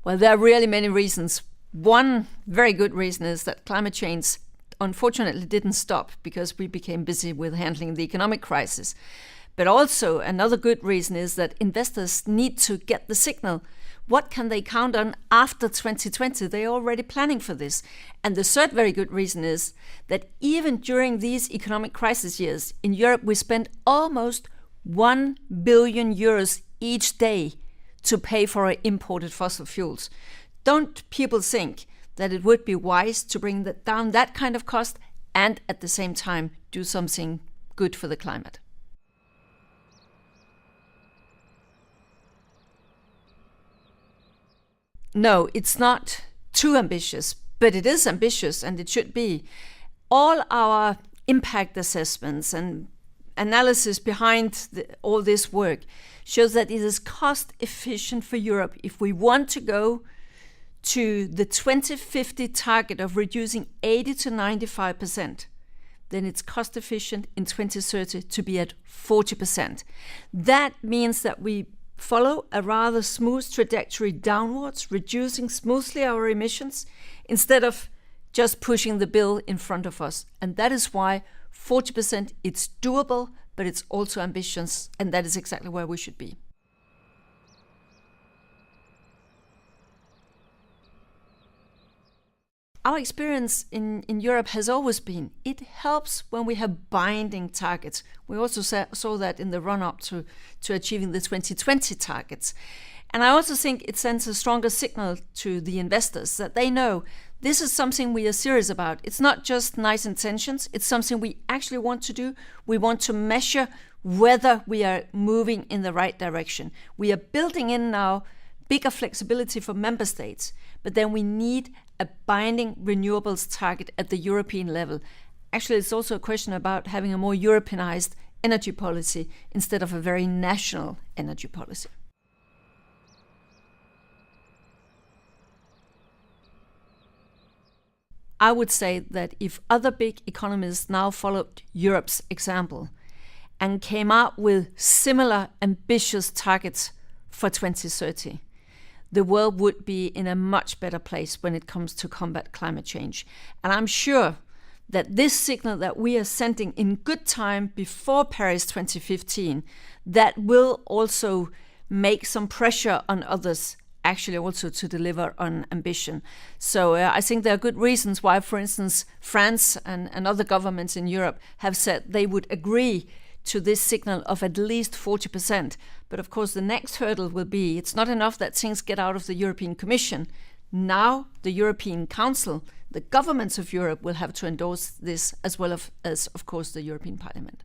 Well, there are really many reasons. One very good reason is that climate change unfortunately didn't stop because we became busy with handling the economic crisis. But also another good reason is that investors need to get the signal. What can they count on after 2020? They're already planning for this. And the third very good reason is that even during these economic crisis years, in Europe we spent almost 1 billion euros each day to pay for our imported fossil fuels. Don't people think that it would be wise to bring down that kind of cost and at the same time do something good for the climate? No, it's not too ambitious, but it is ambitious and it should be. All our impact assessments and analysis behind all this work shows that it is cost efficient for Europe if we want to go to the 2050 target of reducing 80 to 95%, then it's cost efficient in 2030 to be at 40%. That means that we follow a rather smooth trajectory downwards, reducing smoothly our emissions instead of just pushing the bill in front of us. And that is why 40%, it's doable, but it's also ambitious, and that is exactly where we should be. Our experience in Europe has always been, it helps when we have binding targets. We also saw that in the run-up to achieving the 2020 targets. And I also think it sends a stronger signal to the investors that they know this is something we are serious about. It's not just nice intentions, it's something we actually want to do. We want to measure whether we are moving in the right direction. We are building in now bigger flexibility for member states, but then we need a binding renewables target at the European level. Actually, it's also a question about having a more Europeanized energy policy instead of a very national energy policy. I would say that if other big economies now followed Europe's example and came out with similar ambitious targets for 2030, the world would be in a much better place when it comes to combat climate change. And I'm sure that this signal that we are sending in good time before Paris 2015, that will also make some pressure on others actually also to deliver on ambition. So I think there are good reasons why, for instance, France and other governments in Europe have said they would agree to this signal of at least 40%. But of course, the next hurdle will be, it's not enough that things get out of the European Commission. Now the European Council, the governments of Europe will have to endorse this as well as, of course, the European Parliament.